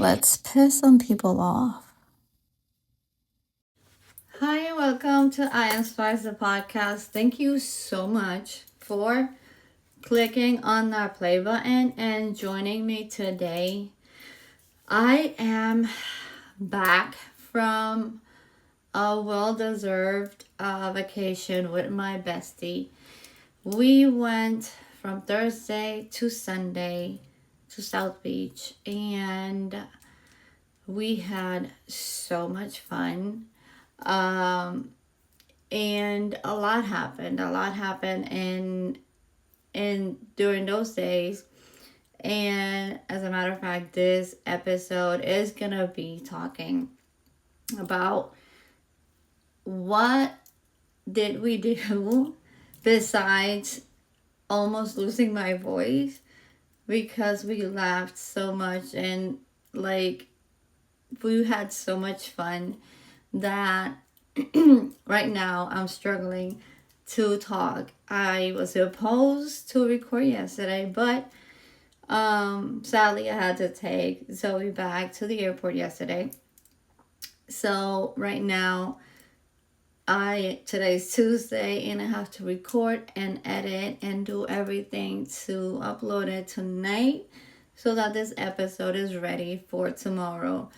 Let's piss some people off. Hi, and welcome to I Am Spice, the podcast. Thank you so much for clicking on that play button and joining me today. I am back from a well-deserved vacation with my bestie. We went from Thursday to Sunday to South Beach, and we had so much fun. And a lot happened. In during those days. And as a matter of fact, this episode is gonna be talking about what did we do besides almost losing my voice, because we laughed so much and we had so much fun that right now I'm struggling to talk. I was supposed to record yesterday, but sadly I had to take Zoe back to the airport yesterday. So right now today's Tuesday, and I have to record and edit and do everything to upload it tonight so that this episode is ready for tomorrow.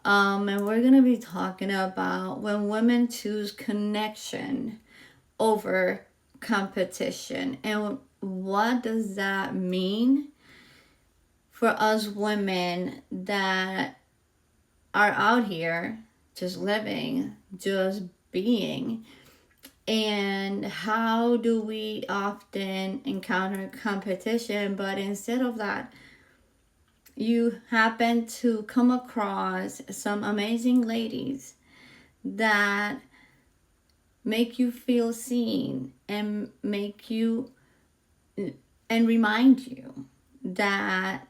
And we're going to be talking about when women choose connection over competition. And what does that mean for us women that are out here just living, just being? And how do we often encounter competition, but instead of that, you happen to come across some amazing ladies that make you feel seen and remind you that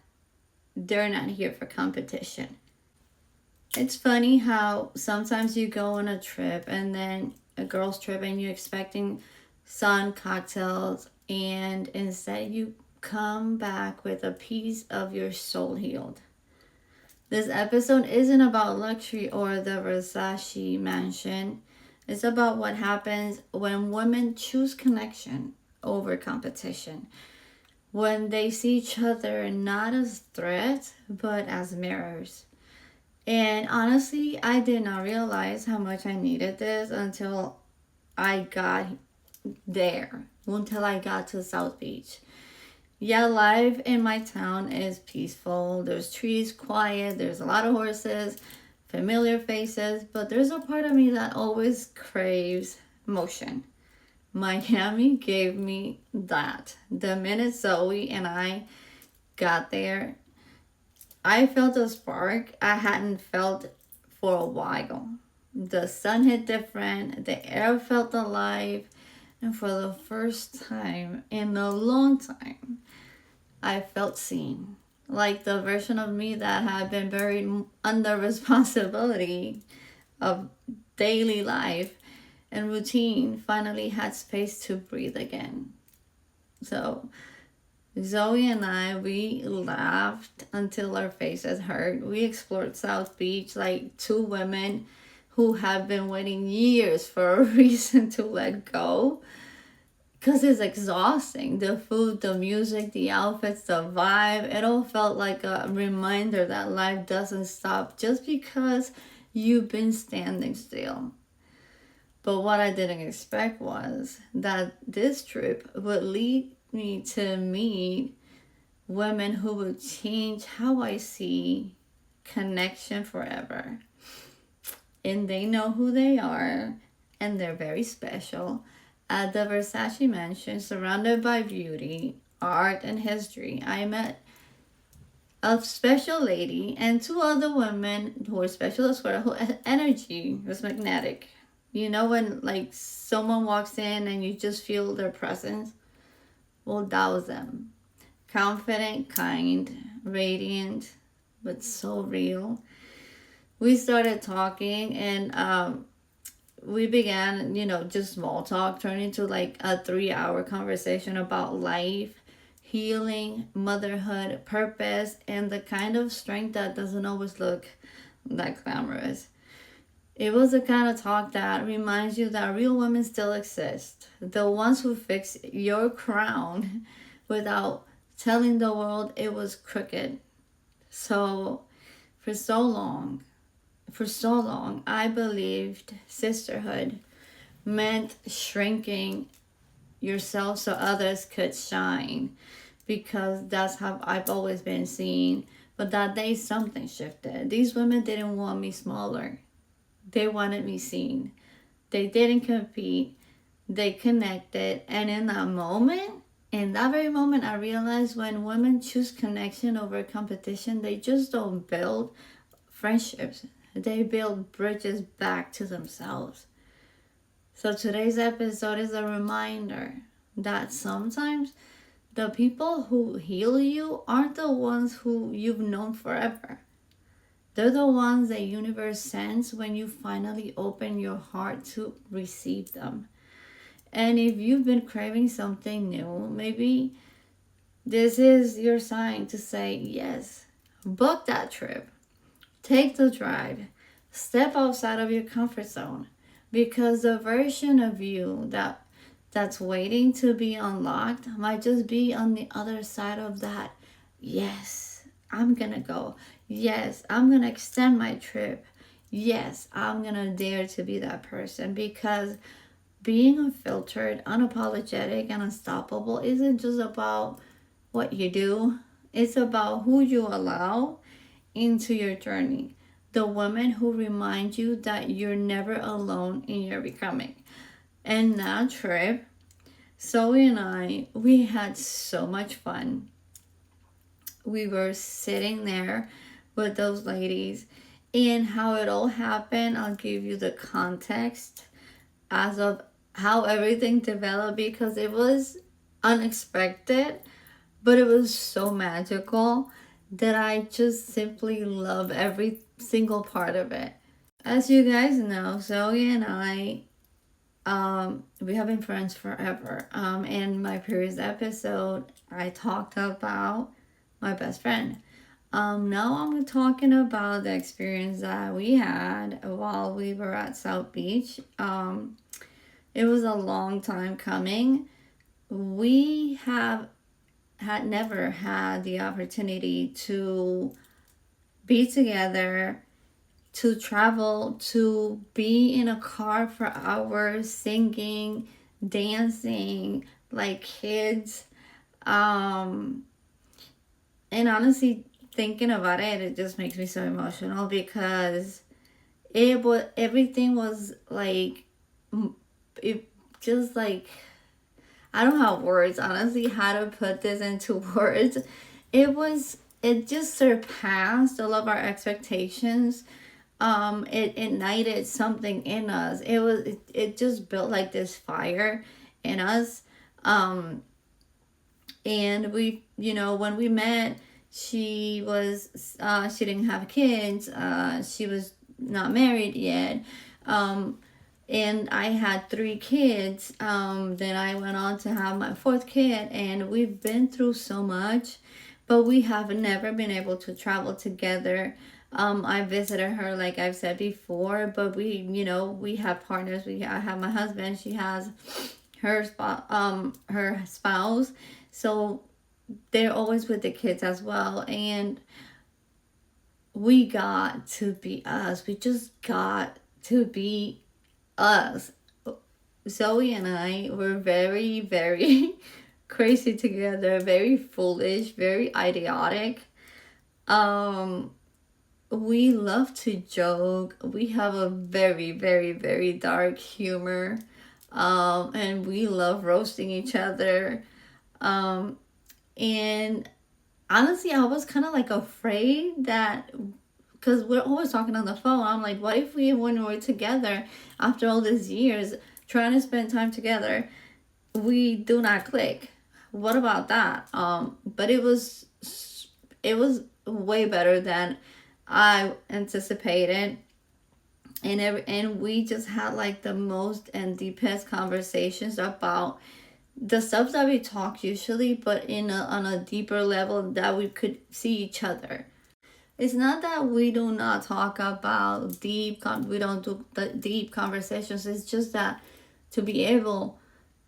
they're not here for competition. It's funny how sometimes you go on a trip, and then a girl's trip, and you're expecting sun, cocktails, and instead you come back with a piece of your soul healed. This episode isn't about luxury or the Versace Mansion. It's about what happens when women choose connection over competition. When they see each other not as threats, but as mirrors. And honestly, I did not realize how much I needed this until I got there, until I got to South Beach. Yeah, life in my town is peaceful. There's trees, quiet, there's a lot of horses, familiar faces, but there's a part of me that always craves motion. Miami gave me that. The minute Zoe and I got there, I felt a spark I hadn't felt for a while. The sun hit different, the air felt alive, and for the first time in a long time, I felt seen. Like the version of me that had been buried under responsibility of daily life and routine finally had space to breathe again. So Zoe and I, we laughed until our faces hurt. We explored South Beach like two women who have been waiting years for a reason to let go. Because it's exhausting. The food, the music, the outfits, the vibe, it all felt like a reminder that life doesn't stop just because you've been standing still. But what I didn't expect was that this trip would lead me to meet women who would change how I see connection forever. And they know who they are, and they're very special. At the Versace Mansion, surrounded by beauty, art, and history, I met a special lady and two other women who were special as well, whose energy was magnetic. You know when like someone walks in and you just feel their presence? Well, that was them. Confident, kind, radiant, but so real. We started talking, and we began, just small talk, turning into like a 3-hour conversation about life, healing, motherhood, purpose, and the kind of strength that doesn't always look that glamorous. It was the kind of talk that reminds you that real women still exist. The ones who fix your crown without telling the world it was crooked. So, for so long, I believed sisterhood meant shrinking yourself so others could shine, because that's how I've always been seen. But that day something shifted. These women didn't want me smaller. They wanted me seen. They didn't compete. They connected. And in that very moment, I realized when women choose connection over competition, they just don't build friendships. They build bridges back to themselves. So today's episode is a reminder that sometimes the people who heal you aren't the ones who you've known forever. They're the ones the universe sends when you finally open your heart to receive them. And if you've been craving something new, maybe this is your sign to say yes. Book that trip. Take the drive. Step outside of your comfort zone. Because the version of you that's waiting to be unlocked might just be on the other side of that. Yes, I'm gonna go. Yes, I'm gonna extend my trip. Yes, I'm gonna dare to be that person, because being unfiltered, unapologetic, and unstoppable isn't just about what you do. It's about who you allow into your journey. The women who remind you that you're never alone in your becoming. And that trip, Zoe and I, we had so much fun. We were sitting there with those ladies, and how it all happened, I'll give you the context as of how everything developed, because it was unexpected, but it was so magical that I just simply love every single part of it. As you guys know, Zoe and I, we have been friends forever. In my previous episode, I talked about my best friend. Now I'm talking about the experience that we had while we were at South Beach. It was a long time coming. We had never had the opportunity to be together, to travel, to be in a car for hours, singing, dancing like kids. And honestly, thinking about it, it just makes me so emotional, because everything was like, it just like, I don't have words, honestly, how to put this into words. It just surpassed all of our expectations. It ignited something in us. It just built like this fire in us. And we, when we met, she didn't have kids. She was not married yet. And I had 3 kids. Then I went on to have my 4th kid, and we've been through so much, but we have never been able to travel together. I visited her, like I've said before, but we have partners. I have my husband. She has her spouse. So they're always with the kids as well. And we got to be us. We just got to be us. Zoe and I were very, very crazy together, very foolish, very idiotic. We love to joke. We have a very, very, very dark humor. And we love roasting each other. And honestly, I was kind of like afraid that, because we're always talking on the phone, I'm like, what if when we're together after all these years trying to spend time together, we do not click? What about that? But it was way better than I anticipated. And we just had like the most and deepest conversations about the stuff that we talk usually, but on a deeper level that we could see each other. It's not that we do not talk about we don't do the deep conversations. It's just that to be able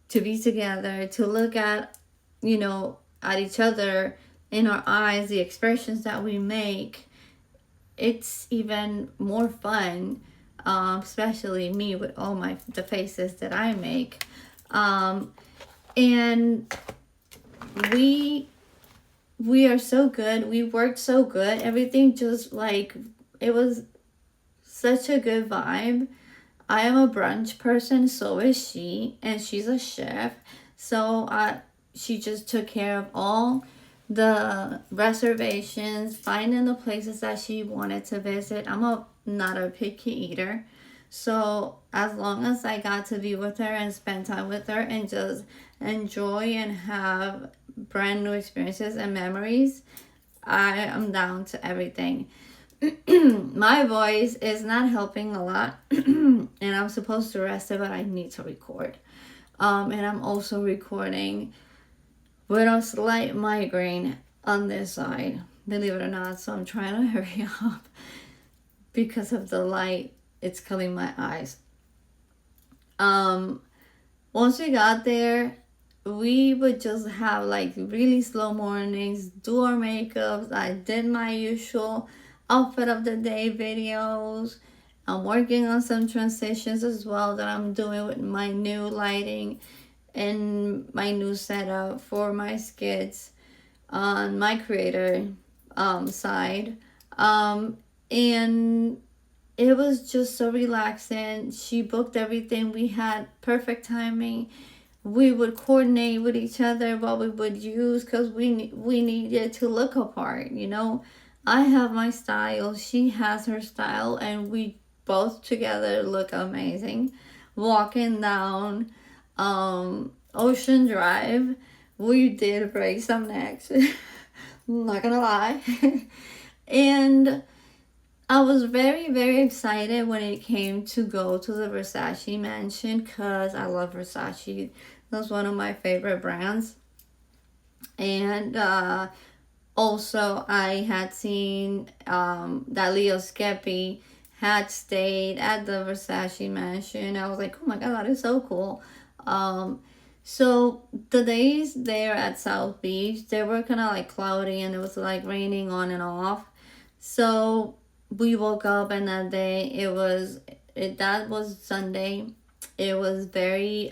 to be together, to look at, at each other in our eyes, the expressions that we make, it's even more fun. Especially me with all the faces that I make, and we are so good. We worked so good. Everything just like, it was such a good vibe. I am a brunch person, so is she, and she's a chef. So she just took care of all the reservations, finding the places that she wanted to visit. Not a picky eater. So as long as I got to be with her and spend time with her and just enjoy and have brand new experiences and memories, I am down to everything. My voice is not helping a lot, and I'm supposed to rest it, but I need to record. And I'm also recording with a slight migraine on this side, believe it or not. So I'm trying to hurry up because of the light. It's killing my eyes. Once we got there, we would just have like really slow mornings, do our makeups. I did my usual outfit of the day videos. I'm working on some transitions as well that I'm doing with my new lighting and my new setup for my skits on my creator side. And it was just so relaxing. She booked everything. We had perfect timing. We would coordinate with each other what we would use because we needed to look apart. I have my style, she has her style, and we both together look amazing. Walking down Ocean Drive, we did break some necks. I'm not gonna lie. And I was very, very excited when it came to go to the Versace Mansion because I love Versace. That's one of my favorite brands. And also, I had seen that Leo Skeppy had stayed at the Versace Mansion. I was like, oh my god, that is so cool. So the days there at South Beach, they were kind of like cloudy and it was like raining on and off. So we woke up and that day that was Sunday. It was very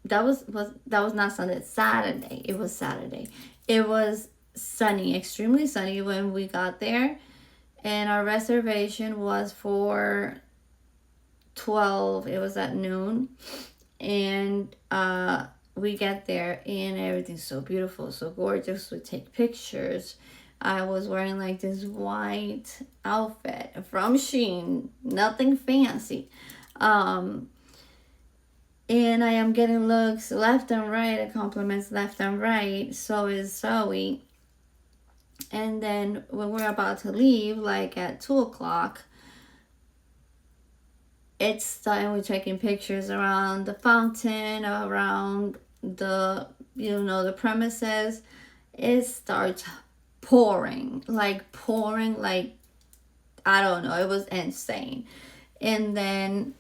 that was not Sunday, Saturday. It was Saturday. It was sunny, extremely sunny when we got there, and our reservation was for 12. It was at noon, and we get there and everything's so beautiful, so gorgeous. We take pictures. I was wearing like this white outfit from Shein, nothing fancy. And I am getting looks left and right, compliments left and right. So is Zoe. And then when we're about to leave, like at 2:00, it's time we're taking pictures around the fountain, around the premises. It starts pouring, like I don't know, it was insane. And then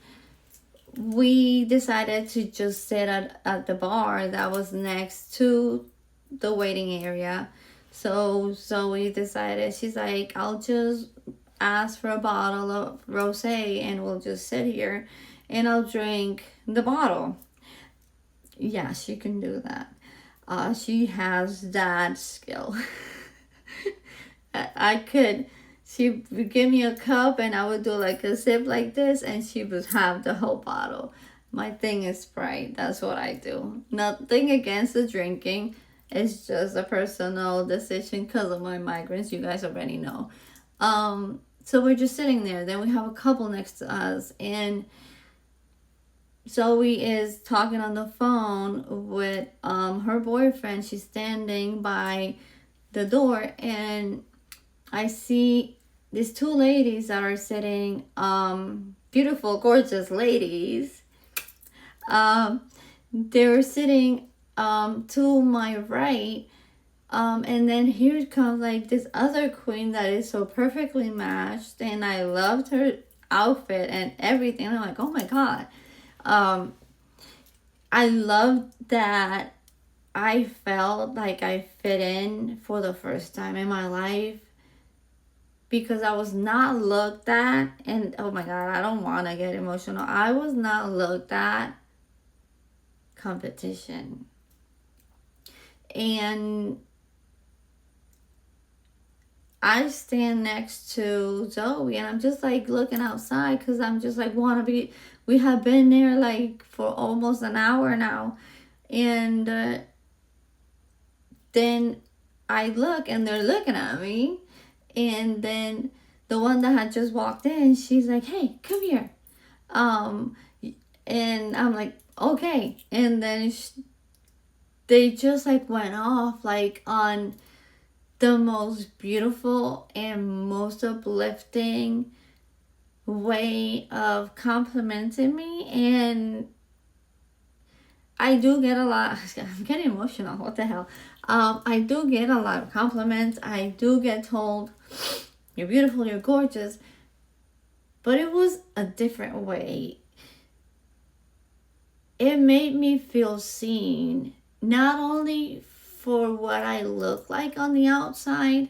we decided to just sit at the bar that was next to the waiting area. So we decided, she's like, I'll just ask for a bottle of rosé and we'll just sit here and I'll drink the bottle. Yeah, she can do that. She has that skill. I could, she would give me a cup and I would do like a sip like this and she would have the whole bottle. My thing is Sprite. That's what I do. Nothing against the drinking. It's just a personal decision because of my migraines. You guys already know. So we're just sitting there. Then we have a couple next to us and Zoe is talking on the phone with her boyfriend. She's standing by the door and I see these two ladies that are sitting beautiful, gorgeous ladies. They were sitting to my right. And then here comes like this other queen that is so perfectly matched, and I loved her outfit and everything. I'm like, oh my god. I loved that I felt like I fit in for the first time in my life, because I was not looked at, and oh my god, I don't want to get emotional. I was not looked at competition. And I stand next to Zoe, and I'm just like looking outside, because I'm just like, want to be. We have been there like for almost an hour now. And then I look, and they're looking at me. And then the one that had just walked in, she's like, hey, come here. And I'm like, okay. And then they just like went off like on the most beautiful and most uplifting way of complimenting me. And I do get a lot. I'm getting emotional. What the hell? I do get a lot of compliments. I do get told, you're beautiful, you're gorgeous. But it was a different way. It made me feel seen, not only for what I look like on the outside,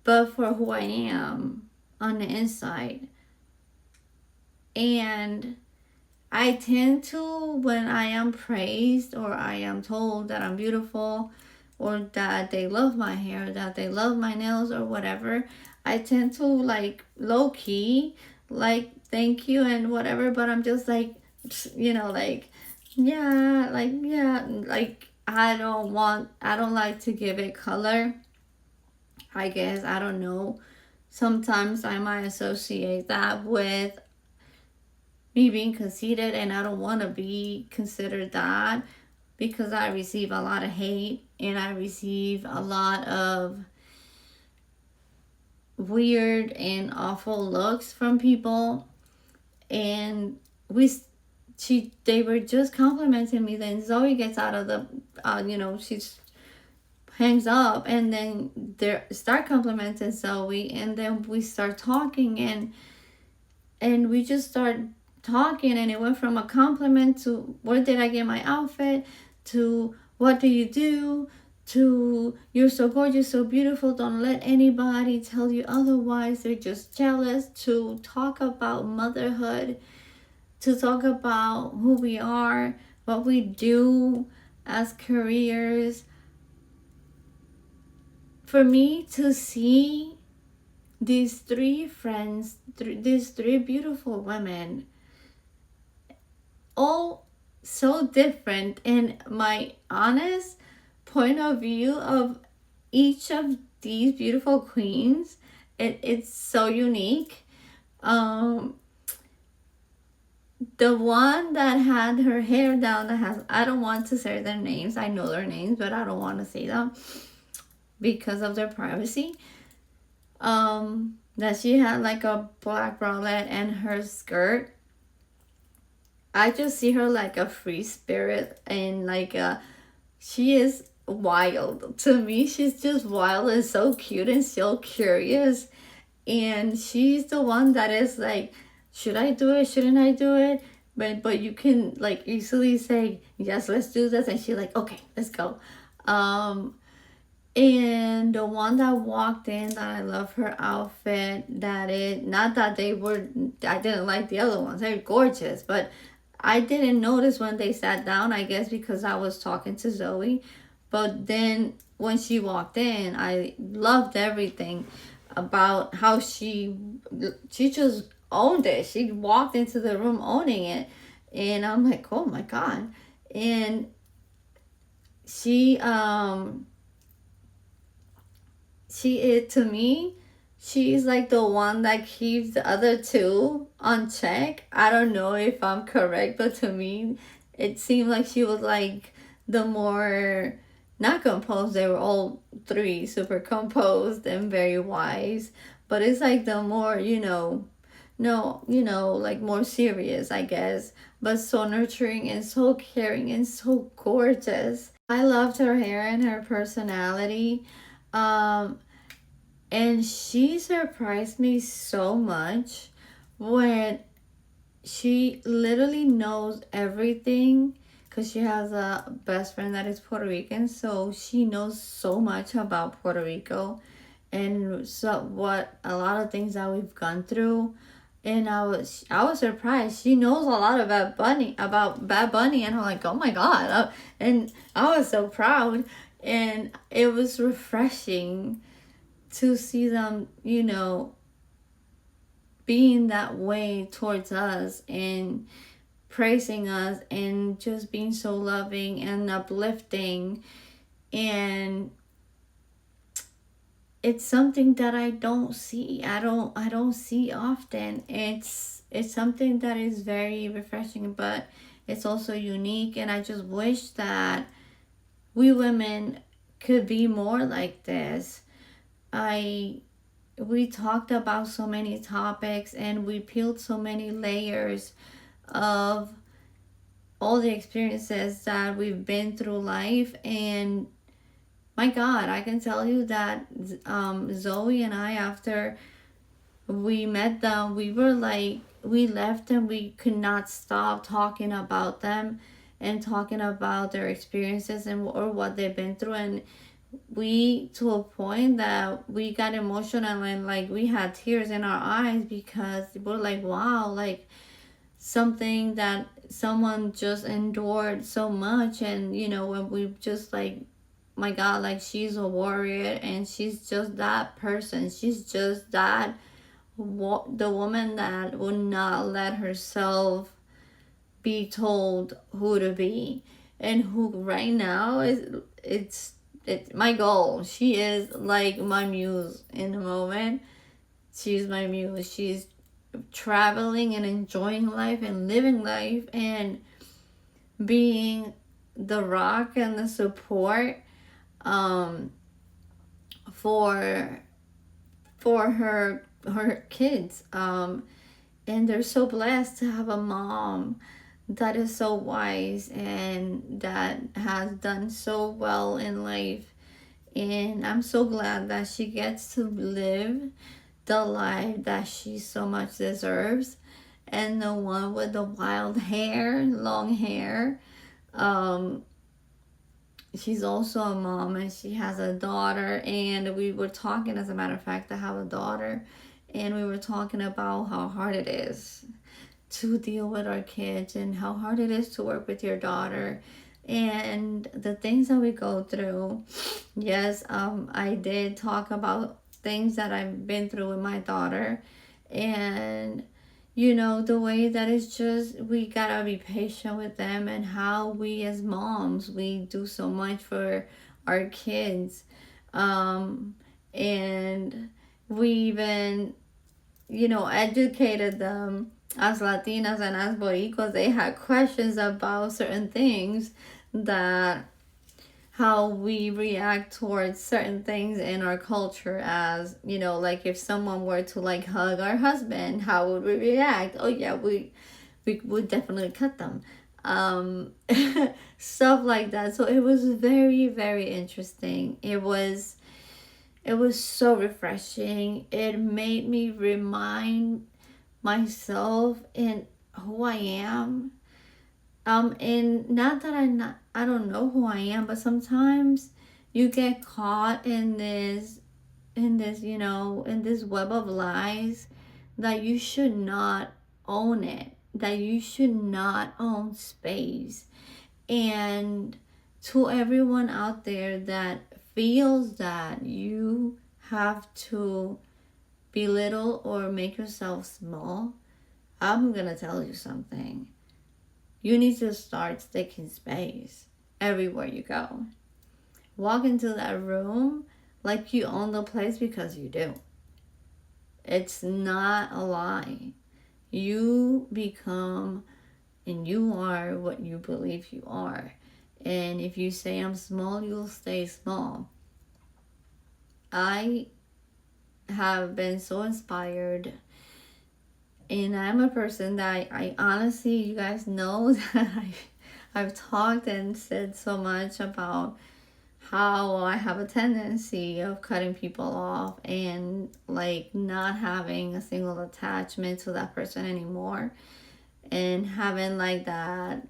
but for who I am on the inside. And I tend to, when I am praised or I am told that I'm beautiful, or that they love my hair, that they love my nails or whatever, I tend to like low key, like thank you and whatever, but I'm just like, like, yeah, like I don't like to give it color. I guess, I don't know. Sometimes I might associate that with me being conceited, and I don't want to be considered that, because I receive a lot of hate and I receive a lot of weird and awful looks from people. And they were just complimenting me. Then Zoe gets out of the she hangs up, and then they start complimenting Zoe, and then we start talking, and we just start talking, and it went from a compliment to where did I get my outfit, to what do you do, to you're so gorgeous, so beautiful, don't let anybody tell you otherwise, they're just jealous, to talk about motherhood, to talk about who we are, what we do as careers. For me to see these three friends, these three beautiful women, all so different, and my honest point of view of each of these beautiful queens, it's so unique. The one that had her hair down, that has, I don't want to say their names, I know their names, but I don't want to say them because of their privacy. That she had like a black bralette and her skirt. I just see her like a free spirit, and like she is wild. To me, she's just wild and so cute and so curious. And she's the one that is like, should I do it? Shouldn't I do it? But you can like easily say, yes, let's do this. And she's like, okay, let's go. And the one that walked in, that I love her outfit, not that I didn't like the other ones. They're gorgeous, but I didn't notice when they sat down, I guess because I was talking to Zoe. But then when she walked in, I loved everything about how she just owned it. She walked into the room owning it. And I'm like, oh my God. And she is, to me, she's like the one that keeps the other two on check. I don't know if I'm correct, but to me, it seemed like she was like the more, not composed, they were all three super composed and very wise. But it's like the more, no, like more serious, I guess, but so nurturing and so caring and so gorgeous. I loved her hair and her personality. Um, and she surprised me so much when she literally knows everything, because she has a best friend that is Puerto Rican, so she knows so much about Puerto Rico and so what a lot of things that we've gone through. And I was surprised. She knows a lot about Bad Bunny, and I'm like, oh my god. And I was so proud, and it was refreshing to see them, being that way towards us and praising us and just being so loving and uplifting. And it's something that I don't see. I don't see often. It's something that is very refreshing, but it's also unique, and I just wish that we women could be more like this. I we talked about so many topics, and we peeled so many layers of all the experiences that we've been through life. And my god, I can tell you that Zoe and I, after we met them, we were like, we left and we could not stop talking about them and talking about their experiences and or what they've been through. And we, to a point that we got emotional and like we had tears in our eyes, because we're like, wow, like something that someone just endured so much. And when we just like, my god, like she's a warrior, and she's just that person. She's just that the woman that would not let herself be told who to be, and who right now is, it's my goal. She is like my muse in the moment. She's my muse. She's traveling and enjoying life and living life and being the rock and the support, um, for her kids. And they're so blessed to have a mom that is so wise and that has done so well in life. And I'm so glad that she gets to live the life that she so much deserves. And the one with the wild hair, long hair, um, she's also a mom, and she has a daughter. And we were talking, as a matter of fact, I have a daughter, and we were talking about how hard it is to deal with our kids and how hard it is to work with your daughter and the things that we go through. Yes, I did talk about things that I've been through with my daughter, and the way that it's just, we gotta be patient with them, and how we as moms, we do so much for our kids. And we even, educated them as Latinas and as Boricuas. They had questions about certain things, that how we react towards certain things in our culture, as like if someone were to like hug our husband, how would we react? Oh yeah, we would definitely cut them. um Stuff like that. So it was very, very interesting. It was so refreshing. It made me remind myself in who I am. And not that I don't know who I am, but sometimes you get caught in this web of lies, that you should not own it, that you should not own space. And to everyone out there that feels that you have to belittle or make yourself small, I'm gonna tell you something. You need to start taking space everywhere you go. Walk into that room like you own the place, because you do. It's not a lie. You become and you are what you believe you are. And if you say I'm small, you'll stay small. I have been so inspired And I'm a person that I honestly, you guys know that I've talked and said so much about how I have a tendency of cutting people off and like not having a single attachment to that person anymore, and having like that,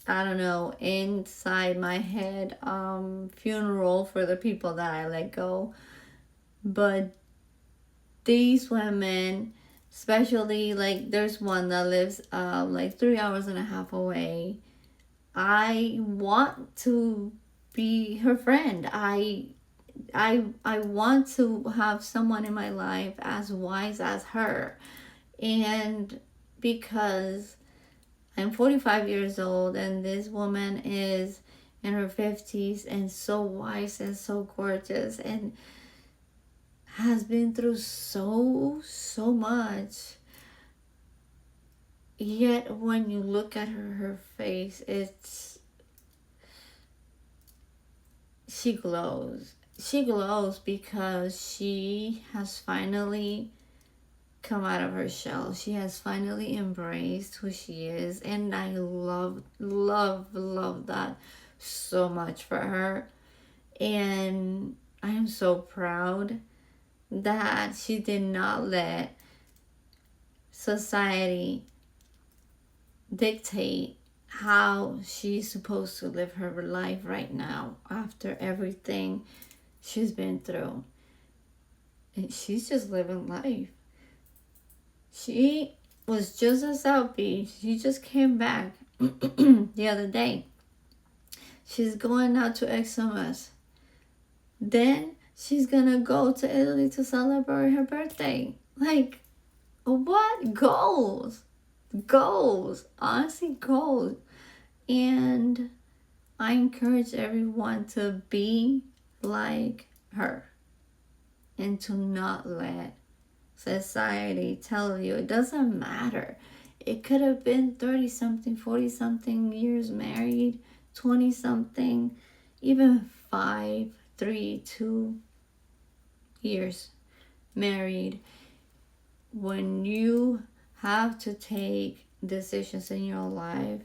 I don't know, inside my head funeral for the people that I let go. But these women, especially like there's one that lives like 3 hours and a half away, I want to be her friend. I want to have someone in my life as wise as her. And because I'm 45 years old and this woman is in her 50s and so wise and so gorgeous and has been through so much. Yet when you look at her face, she glows. She glows because she has finally come out of her shell. She has finally embraced who she is, and I love that so much for her. And I am so proud that she did not let society dictate how she's supposed to live her life right now after everything she's been through. And she's just living life. She was just at South Beach. She just came back the other day. She's going out to Xmas. Then she's gonna go to Italy to celebrate her birthday. Like, what? Goals. Goals. Honestly, goals. And I encourage everyone to be like her and to not let society tell you it doesn't matter. It could have been 30 something, 40 something years married, 20 something, even 5, 3, 2 years married. When you have to take decisions in your life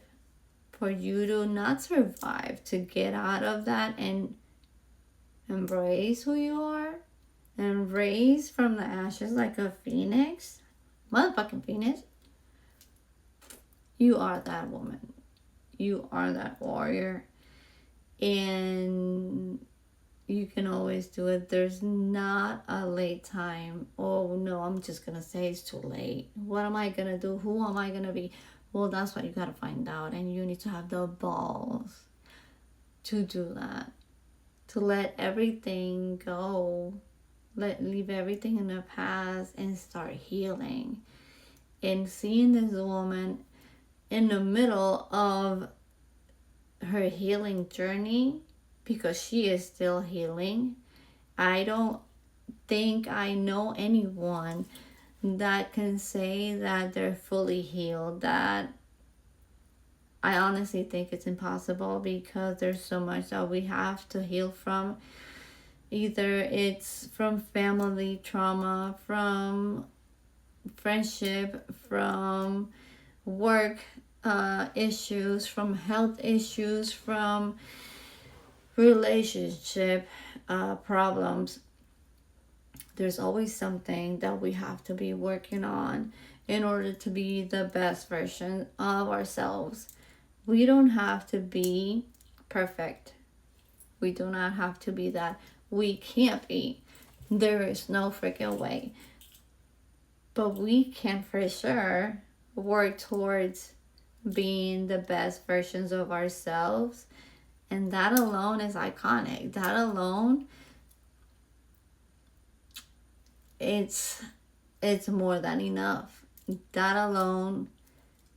for you to not survive, to get out of that and embrace who you are and raise from the ashes like a phoenix, motherfucking phoenix, you are that woman. You are that warrior. And you can always do it. There's not a late time. Oh no, I'm just gonna say it's too late. What am I gonna do? Who am I gonna be? Well, that's what you gotta find out. And you need to have the balls to do that. To let everything go. Leave everything in the past and start healing. And seeing this woman in the middle of her healing journey, because she is still healing. I don't think I know anyone that can say that they're fully healed. That I honestly think it's impossible because there's so much that we have to heal from. Either it's from family trauma, from friendship, from work issues, from health issues, from relationship problems. There's always something that we have to be working on in order to be the best version of ourselves. We don't have to be perfect. We do not have to be that. We can't be. There is no freaking way. But we can for sure work towards being the best versions of ourselves. And that alone is iconic. That alone, it's more than enough. That alone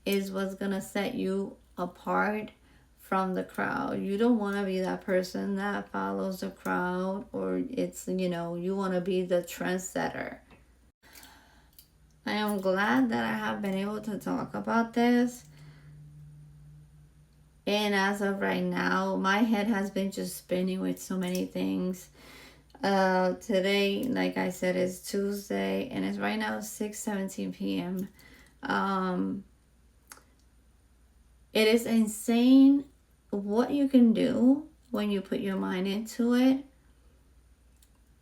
is what's gonna set you apart from the crowd. You don't want to be that person that follows the crowd, or it's, you want to be the trendsetter. I am glad that I have been able to talk about this. And as of right now, my head has been just spinning with so many things. Today, like I said, is Tuesday, and it's right now 6:17 p.m. Um, it is insane what you can do when you put your mind into it.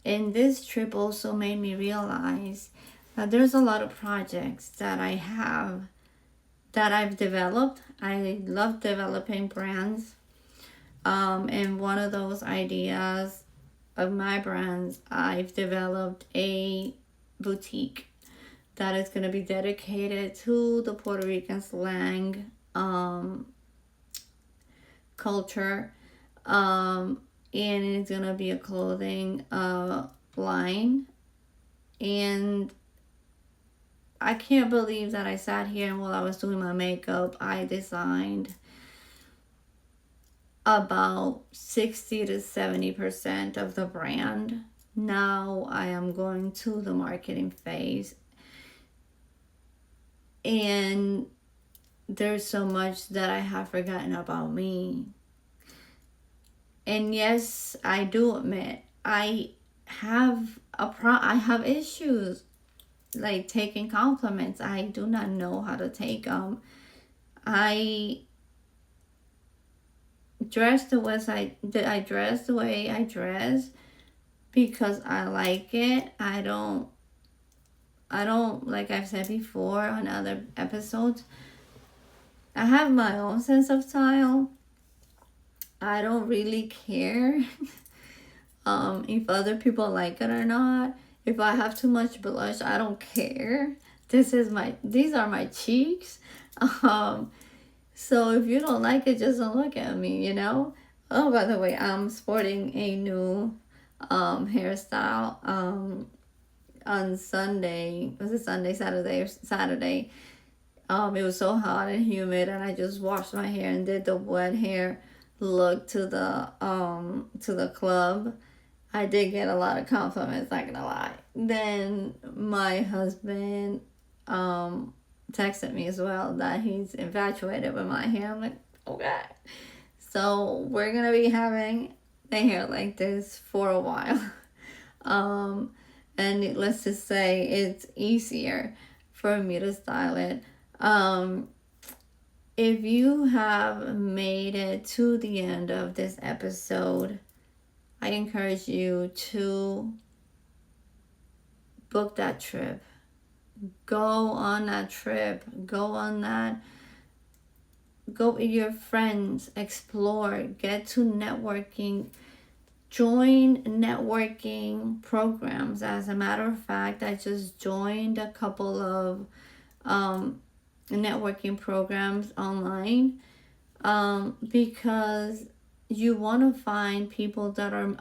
And this trip also made me realize that there's a lot of projects that I've developed. I love developing brands. And one of those ideas of my brands, I've developed a boutique that is going to be dedicated to the Puerto Rican slang culture. And it's going to be a clothing line. And I can't believe that I sat here and while I was doing my makeup, I designed about 60 to 70% of the brand. Now I am going to the marketing phase. And there's so much that I have forgotten about me. And yes, I do admit I have issues like taking compliments. I do not know how to take them. I dress the way I dress the way I dress because I like it. I don't, like I've said before on other episodes, I have my own sense of style. I don't really care if other people like it or not. If I have too much blush, I don't care. These are my cheeks. So if you don't like it, just don't look at me, you know? Oh, by the way, I'm sporting a new hairstyle on Sunday. Was it Sunday, Saturday, or Saturday? It was so hot and humid, and I just washed my hair and did the wet hair look to the club. I did get a lot of compliments, not gonna lie. Then my husband texted me as well that he's infatuated with my hair. I'm like, okay. So we're gonna be having the hair like this for a while. And let's just say it's easier for me to style it. If you have made it to the end of this episode, I encourage you to book that trip. Go on that trip. Go with your friends. Explore. Get to networking. Join networking programs. As a matter of fact, I just joined a couple of networking programs online because you want to find people that are,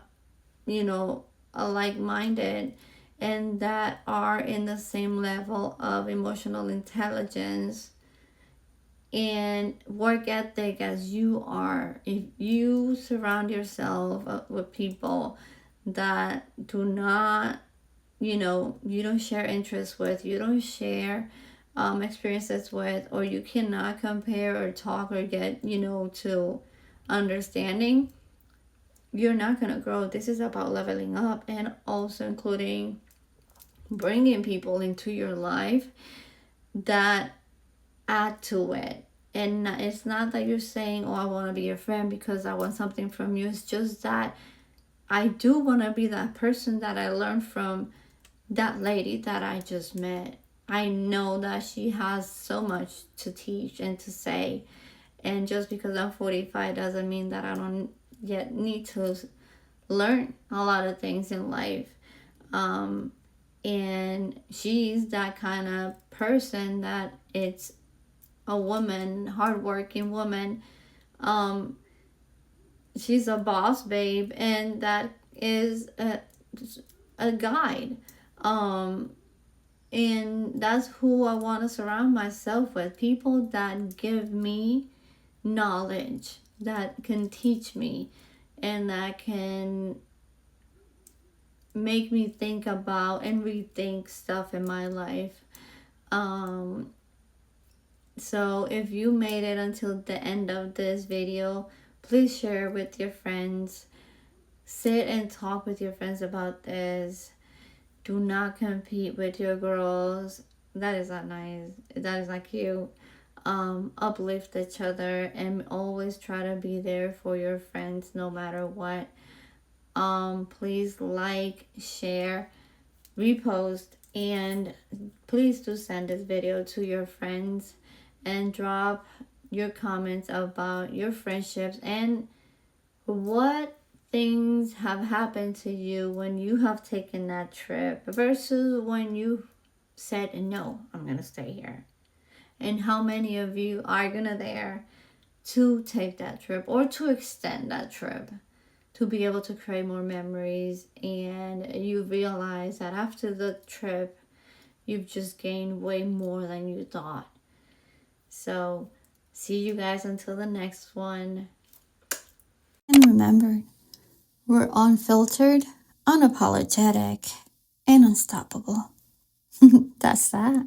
like-minded and that are in the same level of emotional intelligence and work ethic as you are. If you surround yourself with people that do not, you don't share interests with, you don't share experiences with, or you cannot compare or talk or get, to understanding, you're not going to grow. This is about leveling up and also including bringing people into your life that add to it. And it's not that you're saying, oh, I want to be your friend because I want something from you. It's just that I do want to be that person that I learned from that lady that I just met. I know that she has so much to teach and to say. And just because I'm 45 doesn't mean that I don't yet need to learn a lot of things in life. And she's that kind of person that it's a woman, hardworking woman. She's a boss babe, and that is a guide. And that's who I want to surround myself with. People that give me knowledge, that can teach me, and that can make me think about and rethink stuff in my life. So if you made it until the end of this video, please share with your friends. sit and talk with your friends about this. Do not compete with your girls. That is not nice. That is not cute. Uplift each other and always try to be there for your friends no matter what. Please like, share, repost, and please do send this video to your friends and drop your comments about your friendships and what things have happened to you when you have taken that trip versus when you said no, I'm gonna stay here, and how many of you are gonna there to take that trip or to extend that trip to be able to create more memories, and you realize that after the trip you've just gained way more than you thought. So see you guys until the next one. And remember, we're unfiltered, unapologetic, and unstoppable. That's that.